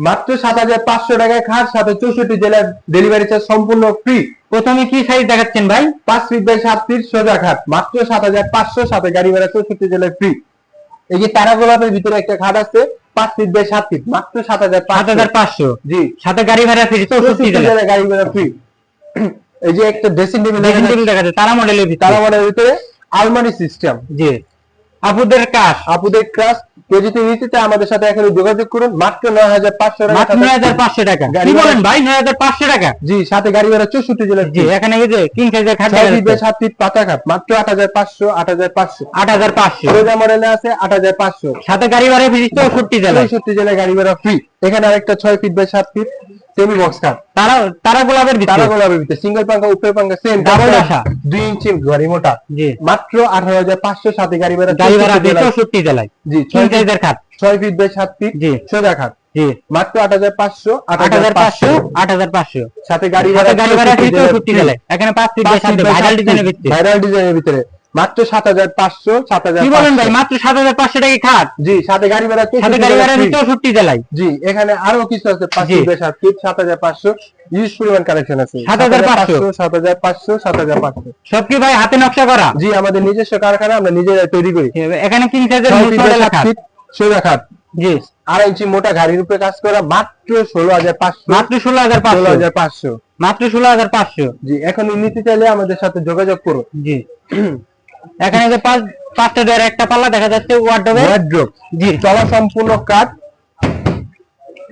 মাত্র 7,500 টাকায় খাট, সাথে 64 জেলার ডেলিভারি চার্জ সম্পূর্ণ ফ্রি। প্রথমে কি সাইজ দেখাচ্ছেন ভাই? 5 ফিট বাই 7 ফিট সোজা খাট, মাত্র 7,500, সাথে গাড়ি ভাড়া 64 জেলার ফ্রি। এই যে তারা গোলাপের ভিতরে একটা খাট আছে 5 ফিট বাই 7 ফিট, মাত্র 7,500। জি, সাথে গাড়ি ভাড়া ফ্রি, 64 জেলায় গাড়ি ভাড়া ফ্রি। এই যে একটা ড্রেসিং টেবিল দেখা যাচ্ছে তারা মডেলের ভিতরে আলমারি সিস্টেম। জি, আপুদের কাজ কেউ যদি নিতে চায় আমাদের সাথে এখন যোগাযোগ করুন, মাত্র 9,500 টাকা। মাত্র 9,500 টাকা। কি বলেন ভাই, 9,500 টাকা? জি, সাথে গাড়ি ভাড়া 64 জেলার। জি, এখানে এই যে কিং সাইজের খাট 6 ফিট বাই 7 ফিট পাতা খাট, মাত্র 8,500। 8,500 সোজা মডেলে আছে 8,500, সাথে গাড়ি ভাড়া ফ্রি 64 জেলায়। 64 জেলায় গাড়ি ভাড়া ফ্রি। এখানে আরেকটা 6 feet by 7 feet semi box খাট, তারা গোলাপের ভিতরে সিঙ্গেল পাঙ্খা উপরে পাঙ্খা সেম ডাবল আশা 2 ইঞ্চি গাড়ি মোটা। জি, মাত্র 18,500, সাথে গাড়ি ভাড়া 64 জেলায়। জি, 6 সাইজের খাট 6 ফিট বাই 7 ফিট জি সোজা খাট। জি, মাত্র 8,500। 8,500 সাথে গাড়ি ভাড়া 64 জেলায়। এখানে 5 ফিট বাই 7 ভাইরাল ডিজাইনের ভিতরে মাত্র 7,500। কি বলেন ভাই, মাত্র 7,500 টাকা খাট। জি, সাথে গাড়ি ভাড়া 64 জেলায়। জি, এখানে আরো কিছু আছে 5 ফিট বাই 7 ফিট 7,500, ইউজ পরিমাণ কালেকশন আছে 7,500। সব কি ভাই হাতে নকশা করা? জি, আমাদের নিজস্ব কারখানা, আমরা নিজেরাই তৈরি করি। এখানে কিং সাইজের মডেল খাট সোজা খাট। জি, 2.5 ইঞ্চি মোটা গাড়ির উপরে কাজ করা, মাত্র 16,500। মাত্র 16,500। মাত্র 16,500। জি, এখন নিতে চাইলে আমাদের সাথে যোগাযোগ করুন। জি, এখানে যে 5টা ডোর একটা পাল্লা দেখা যাচ্ছে ওয়ার্ডরোব। জি, চলা সম্পূর্ণ কাঠ।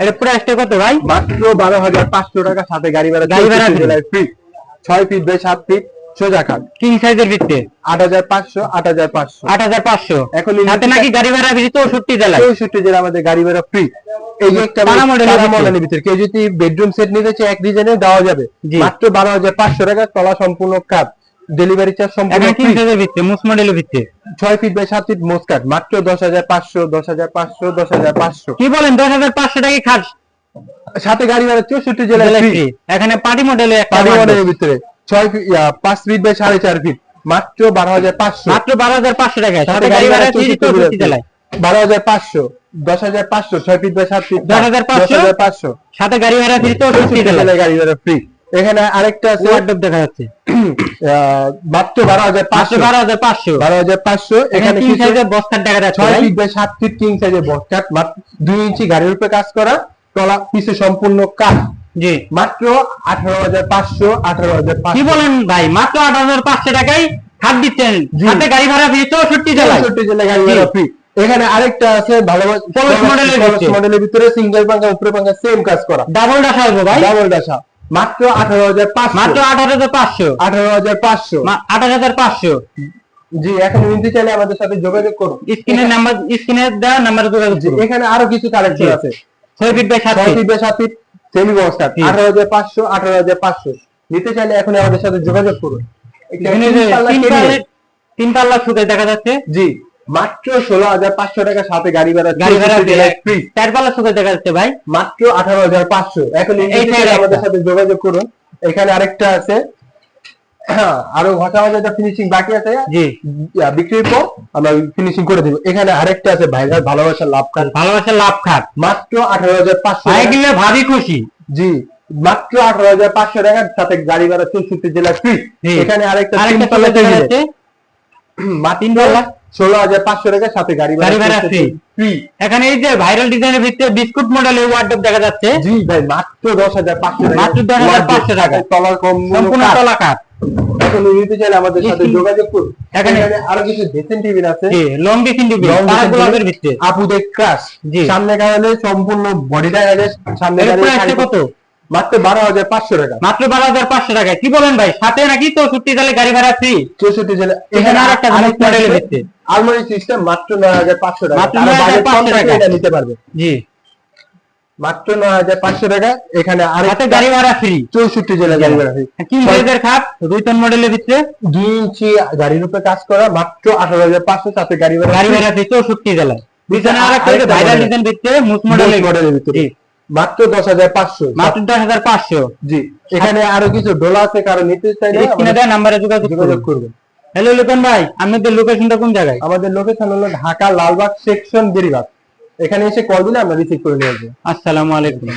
এর প্রাইসটা কত ভাই? মাত্র 12,500 টাকা, সাথে গাড়ি ভাড়া ফ্রি। 6 ফিট বাই 7 ফিট সোজা খাট, কিং সাইজের ভিতরে 8,500। এখন সাথে নাকি গাড়ি ভাড়া ফ্রি 64 জেলায়। 64 জেলা আমাদের গাড়ি ভাড়া ফ্রি। এই যে একটা মডেলের ভিতরে কেউ যদি বেডরুম সেট নিতে চায় এক ডিজাইনে দেওয়া যাবে, মাত্র 12,500 টাকা, তলা সম্পূর্ণ কাঠ, ডেলিভারি চার্জ সম্পূর্ণ ফ্রি। কিং সাইজের ভিতরে মুস মডেলের ভিতরে 6 ফিট বাই 7 ফিট মোস কাঠ, মাত্র 10,500। কি বলেন, 10,500 টাকা খাট, সাথে গাড়ি ভাড়া 64 জেলায় ফ্রি। এখানে পার্টি মডেলের একটা মডেলের ভিতরে 5 ফিট বাই 4.5 ফিট, মাত্র 12,500। মাত্র 12,500 টাকা, সাথে গাড়ি ভাড়া 64 জেলায়। 12,500। 10,500। 6 ফিট বাই 7 ফিট 10,500, সাথে গাড়ি ভাড়া ফ্রি 64 জেলায়। গাড়ি ভাড়া ফ্রি। এখানে আরেকটা আছে ওয়ার্ডরোব দেখা যাচ্ছে, মাত্র 12,500। এখানে কিং সাইজের বক্স খাট দেখা যাচ্ছে 6 ফিট বাই 7 ফিট কিং সাইজের বক্স খাট, মাত্র 2 ইঞ্চি গাড়ির উপরে কাজ করা, তলা পিছে সম্পূর্ণ কাঠ। জি, মাত্র 18,500। কি বলেন ভাই, মাত্র 8,500 টাকায় খাট দিচ্ছেন, সাথে গাড়ি ভাড়া ফ্রি 64 জেলায়। গাড়ি ভাড়া ফ্রি। এখানে আরেকটা আছে ভালো মডেলের ভিতরে সিঙ্গেল পাঙ্খা উপরে পাঙ্খা সেম কাজ করা, ডাবল ডাসা হবে ভাই, ডাবল ডাসা, মাত্র 18,500। মাত্র 18,500। 8,500। জি, এখন নিতে চাইলে আমাদের সাথে যোগাযোগ করুন, স্ক্রিনে দেওয়া নাম্বারে যোগাযোগ করুন। এখানে আরো কিছু কালেকশন আছে 6 feet by 7 feet semi box কাঠ, 18,500। নিতে চাইলে এখন আমাদের সাথে যোগাযোগ করুন। তিন পাল্লা সুতে দেখা যাচ্ছে। জি, মাত্র 16,500 টাকা, সাথে গাড়ি ভাড়া ফ্রি। 4 পাল্লা সুতে দেখা যাচ্ছে ভাই, মাত্র 18,500। এখন আমাদের সাথে যোগাযোগ করুন। এখানে আরেকটা আছে, আরো ঘষা যেটা ফিনিশিং বাকি আছে, জি, বিক্রির পর আমরা ফিনিশিং করে দেব। এখানে আরেকটা আছে ভাইরাল ভালোবাসার লাভ খাট, মাত্র 18,500। ভাই গেলে ভাবি খুশি। জি, মাত্র 18,500 টাকা, সাথে গাড়ি ভাড়া 64 জেলা ফ্রি। এখানে আরেকটা মাত্র 16,500 টাকা, সাথে গাড়ি ভাড়া ফ্রি। এখানে এই যে ভাইরাল ডিজাইনের ভিতরে বিস্কুট মডেলের ওয়ার্ডরোব দেখা যাচ্ছে। জি ভাই, মাত্র 10,500 টাকা, মাত্র 10,500 টাকা, তলার কম সম্পূর্ণ তলা কাঠ। এখন নিতে চাইলে আমাদের সাথে যোগাযোগ করুন। এখানে আরো কিছু ড্রেসিং টেবিল আছে, জি, লং ড্রেসিং টেবিল গোলাপের ভিতরে, আপুদের ক্রাশ। সামনে গাড়ি সম্পূর্ণ বডিটা সামনে গাড়ি কত? মাত্র 12,500 টাকা, মাত্র 12,500 টাকা। কি বলেন ভাই, সাথে নাকি 64 জেলায় গাড়ি ভাড়া ফ্রি। 64 জেলা। এখানে আরেকটা মডেলের ভিতরে আলমারি সিস্টেম, মাত্র 9,500 টাকা, মাত্র 9,500 টাকা এটা নিতে পারবে। জি, মাত্র 9,500 টাকা। এখানে আরেকটা গাড়ি ভাড়া ফ্রি, 64 জেলা গাড়ি ভাড়া ফ্রি। কি সাইজের খাট, 2 টন মডেলের ভিতরে 2 ইঞ্চি গাড়ির উপরে কাজ করা, মাত্র 18,500, সাথে গাড়ি ভাড়া ফ্রি 64 জেলায়। বিছানা আরেকটা ভাইরাল ডিজাইন ভিতরে মুস মডেলের ভিতরে, মাত্র 10,500। মাত্র 10,500। জি, এখানে আরো কিছু ডোলা আছে, কারণ নিতে চাইলে স্ক্রিনে দেওয়া নম্বরে যোগাযোগ করবেন। হ্যালো লিটন ভাই, আপনাদের লোকেশনটা কোন জায়গায়? আমাদের লোকেশন হলো ঢাকা লালবাগ সেকশন বেরিবাগ। এখানে এসে কল দিলে আমরা রিসিভ করে নিয়ে আসবো। আসসালামু আলাইকুম।